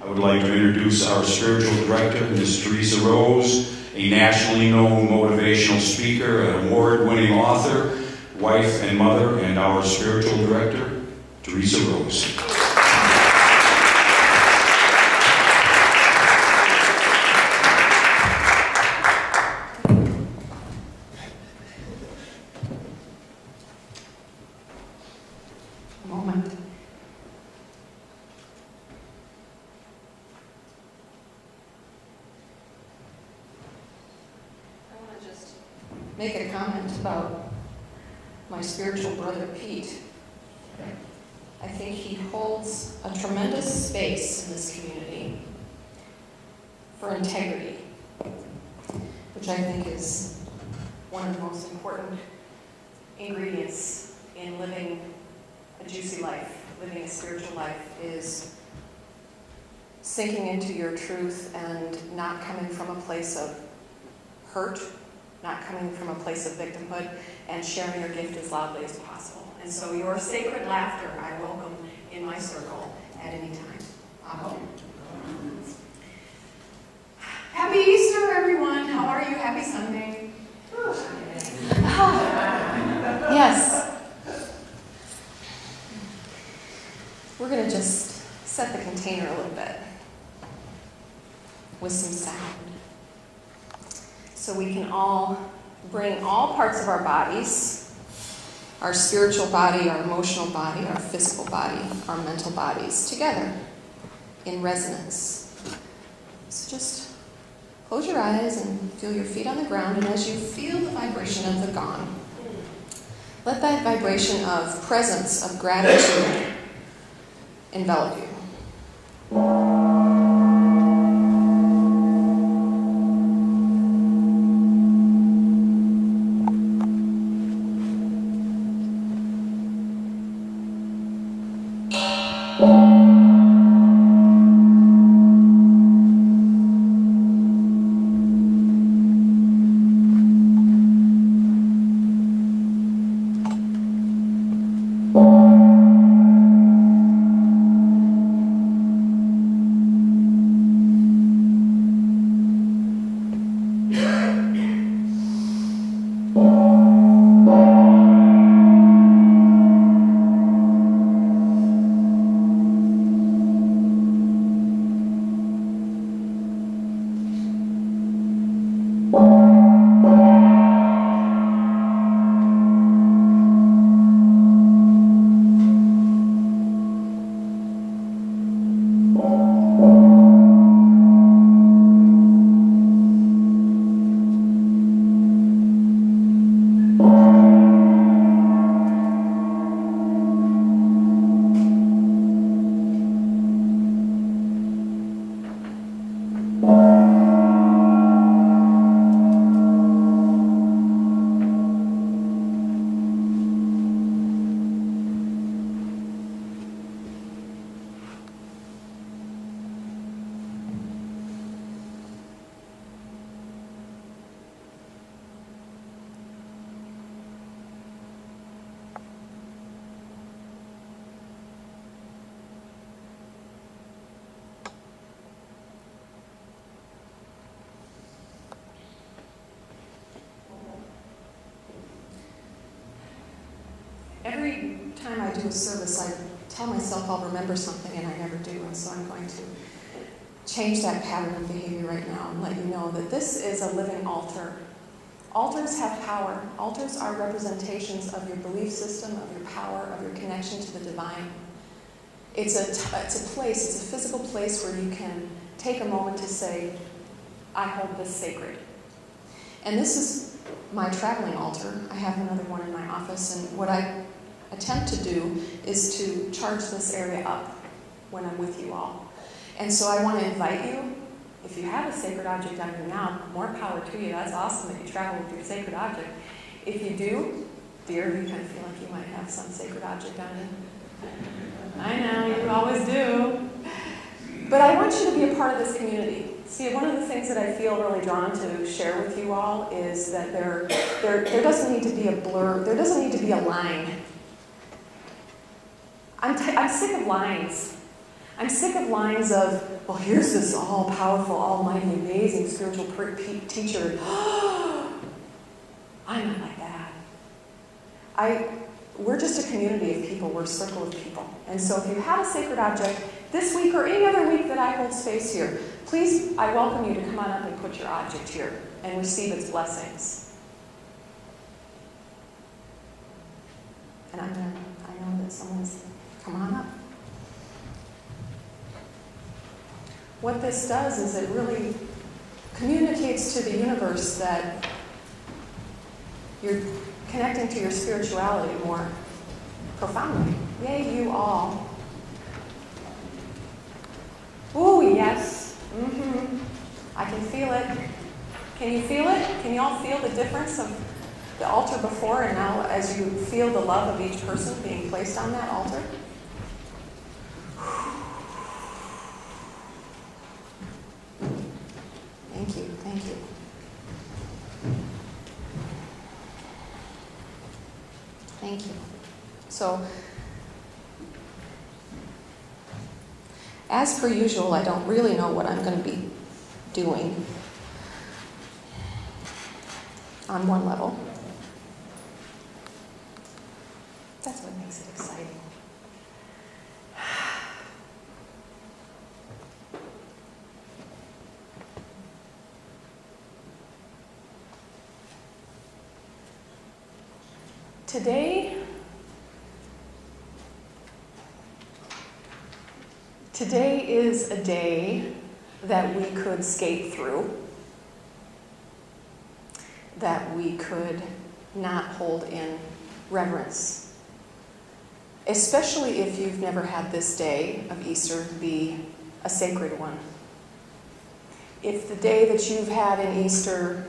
I would like to introduce our spiritual director, Ms. Theresa Rose, a nationally known motivational speaker, an award-winning author, wife and mother, and our spiritual director, Theresa Rose. Make a comment about my spiritual brother Pete. I think he holds a tremendous space in this community for integrity, which I think is one of the most important ingredients in living a juicy life, living a spiritual life, is sinking into your truth and not coming from a place of hurt, not coming from a place of victimhood, and sharing your gift as loudly as possible. And so your sacred laughter I welcome in my circle at any time. Amen. Happy Easter, everyone. How are you? Happy Sunday. Yes. We're going to just set the container a little bit with some sound, so we can all bring all parts of our bodies, our spiritual body, our emotional body, our physical body, our mental bodies together in resonance. So just close your eyes and feel your feet on the ground, and as you feel the vibration of the gong, let that vibration of presence, of gratitude envelop you. Every time I do a service, I tell myself I'll remember something, and I never do, and so I'm going to change that pattern of behavior right now and let you know that this is a living altar. Altars have power. Altars are representations of your belief system, of your power, of your connection to the divine. It's a place, it's a physical place where you can take a moment to say, I hold this sacred. And this is my traveling altar. I have another one in my office, and what I attempt to do is to charge this area up when I'm with you all. And so I want to invite you, if you have a sacred object on you now, more power to you. That's awesome that you travel with your sacred object. If you do, dear, you kind of feel like you might have some sacred object on you. I know, you always do. But I want you to be a part of this community. See, one of the things that I feel really drawn to share with you all is that there doesn't need to be a blur, there doesn't need to be a line. I'm sick of lines. I'm sick of lines of, well, here's this all-powerful, almighty, amazing spiritual teacher. I'm not like that. We're just a community of people. We're a circle of people. And so if you have a sacred object this week or any other week that I hold space here, please, I welcome you to come on up and put your object here and receive its blessings. And I know that someone's come on up. What this does is it really communicates to the universe that you're connecting to your spirituality more profoundly. Yay, you all. Ooh, yes. I can feel it. Can you feel it? Can you all feel the difference of the altar before and now as you feel the love of each person being placed on that altar? Thank you, thank you. Thank you. So, as per usual, I don't really know what I'm going to be doing on one level. That's what makes it exciting. Today is a day that we could skate through, that we could not hold in reverence, especially if you've never had this day of Easter be a sacred one. If the day that you've had in Easter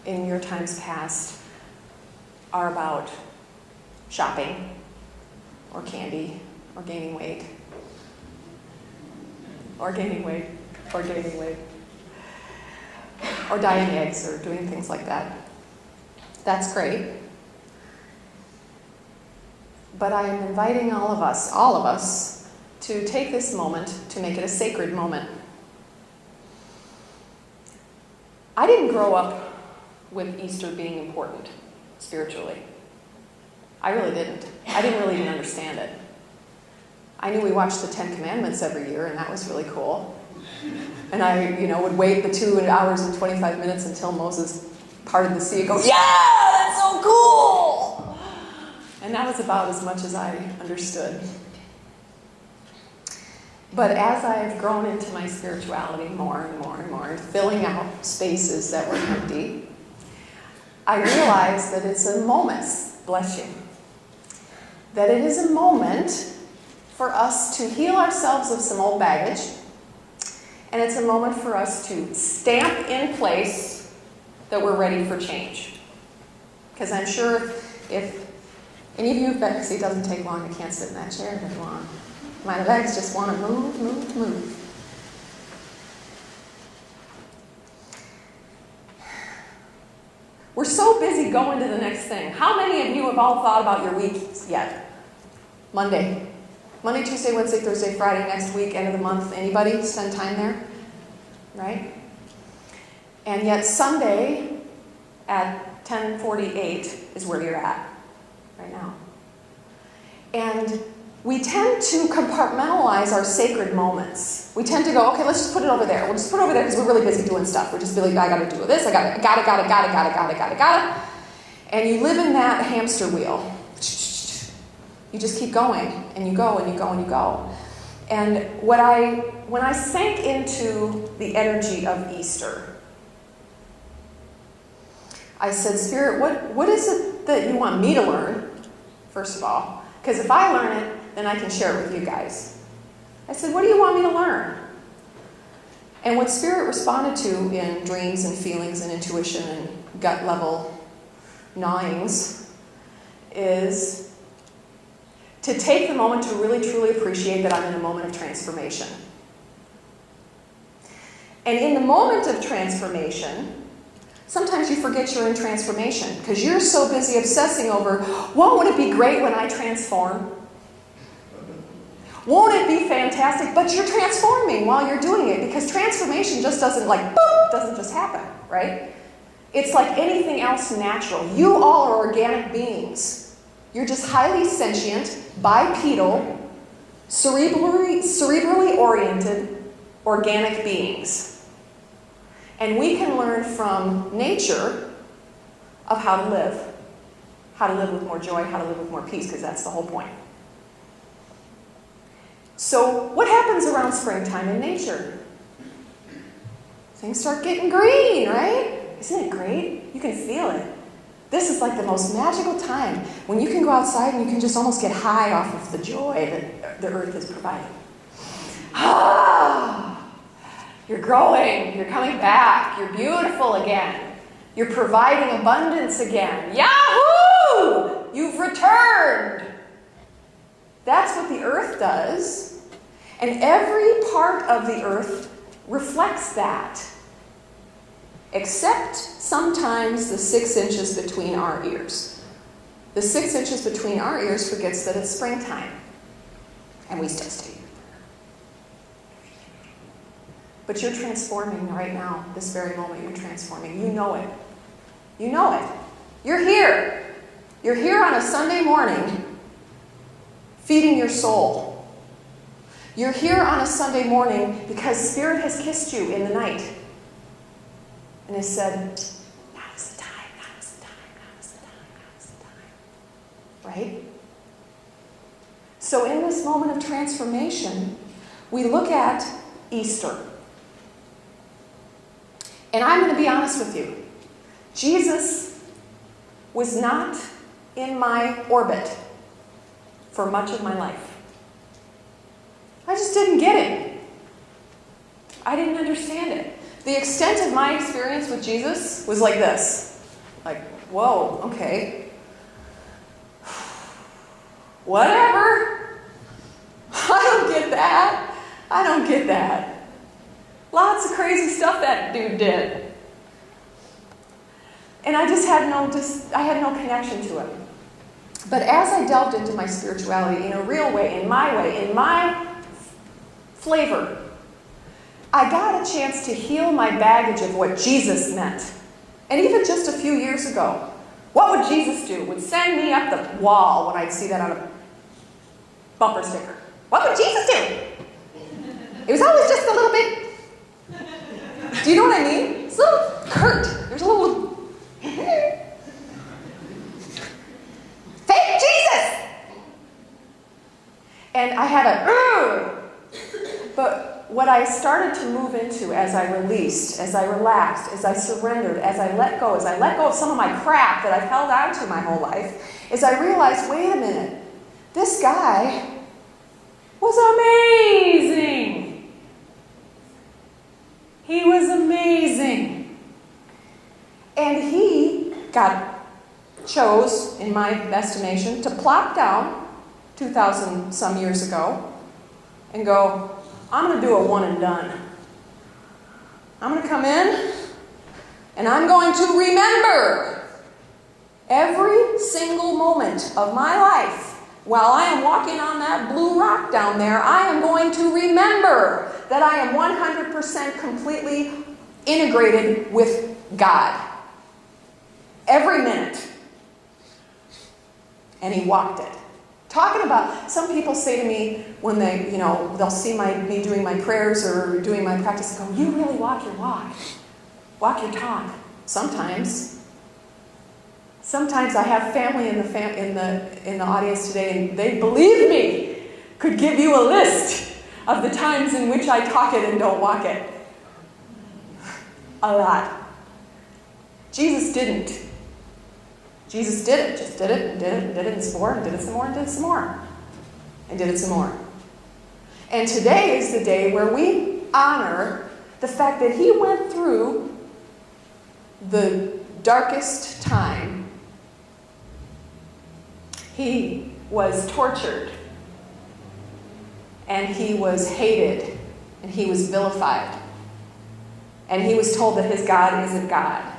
in your times past are about shopping or candy or gaining weight, or dyeing eggs or doing things like that, that's great. But I am inviting all of us, to take this moment to make it a sacred moment. I didn't grow up with Easter being important spiritually. I really didn't. I didn't really even understand it. I knew we watched the 10 Commandments every year, and that was really cool. And I, would wait the 2 hours and 25 minutes until Moses parted the sea and go, yeah, that's so cool! And that was about as much as I understood. But as I've grown into my spirituality more and more and more, filling out spaces that were empty, I realized that it's a moment, bless you, that it is a moment for us to heal ourselves of some old baggage, and it's a moment for us to stamp in place that we're ready for change. Because I'm sure if any of you have been, because it doesn't take long, I can't sit in that chair very long. My legs just want to move. We're so busy going to the next thing. How many of you have all thought about your week yet? Monday, Tuesday, Wednesday, Thursday, Friday, next week, end of the month. Anybody spend time there? Right? And yet Sunday at 10:48 is where you're at right now. And we tend to compartmentalize our sacred moments. We tend to go, okay, let's just put it over there. We'll just put it over there because we're really busy doing stuff. We're just really, I got to do this. I got it. And you live in that hamster wheel. You just keep going, and you go, and you go, and you go. And when I sank into the energy of Easter, I said, Spirit, what is it that you want me to learn, first of all? Because if I learn it, then I can share it with you guys. I said, what do you want me to learn? And what Spirit responded to in dreams and feelings and intuition and gut level gnawings is to take the moment to really truly appreciate that I'm in a moment of transformation. And in the moment of transformation, sometimes you forget you're in transformation because you're so busy obsessing over, won't it be great when I transform? Won't it be fantastic? But you're transforming while you're doing it, because transformation just doesn't like, boop, doesn't just happen, right? It's like anything else natural. You all are organic beings. You're just highly sentient, bipedal, cerebrally oriented, organic beings. And we can learn from nature of how to live with more joy, how to live with more peace, because that's the whole point. So what happens around springtime in nature? Things start getting green, right? Isn't it great? You can feel it. This is like the most magical time when you can go outside and you can just almost get high off of the joy that the earth is providing. Ah! You're growing. You're coming back. You're beautiful again. You're providing abundance again. Yahoo! You've returned. That's what the earth does. And every part of the earth reflects that. Except sometimes the 6 inches between our ears. The 6 inches between our ears forgets that it's springtime. And we still stay here. But you're transforming right now, this very moment, you're transforming. You know it. You know it. You're here. You're here on a Sunday morning, feeding your soul. You're here on a Sunday morning because Spirit has kissed you in the night and has said, now is the time, now is the time, now is the time, now is the time. Right? So in this moment of transformation, we look at Easter. And I'm going to be honest with you. Jesus was not in my orbit for much of my life. I just didn't get it. I didn't understand it. The extent of my experience with Jesus was like this. Like, whoa, okay. Whatever. I don't get that. I don't get that. Lots of crazy stuff that dude did. And I just had no connection to it. But as I delved into my spirituality in a real way, in my flavor, I got a chance to heal my baggage of what Jesus meant. And even just a few years ago, what would Jesus do? Would send me up the wall when I'd see that on a bumper sticker. What would Jesus do? It was always just a little bit. Do you know what I mean? It's a little curt. There's a little fake Jesus. And I had a but what I started to move into as I released, as I relaxed, as I surrendered, as I let go of some of my crap that I've held on to my whole life, is I realized, wait a minute, this guy was amazing. He was amazing. And he chose, in my estimation, to plop down 2,000 some years ago and go, I'm going to do a one and done. I'm going to come in and I'm going to remember every single moment of my life while I am walking on that blue rock down there. I am going to remember that I am 100% completely integrated with God. Every minute. And he walked it. Talking about, some people say to me when they, they'll see me doing my prayers or doing my practice, go, you really walk your walk. Walk your talk. Sometimes. Sometimes I have family in the audience today, and they, believe me, could give you a list of the times in which I talk it and don't walk it. A lot. Jesus didn't. Jesus did it, just did it, and did it, and did it, and some more, and did it some more, and did it some more, and did it some more. And today is the day where we honor the fact that he went through the darkest time. He was tortured, and he was hated, and he was vilified, and he was told that his God isn't God.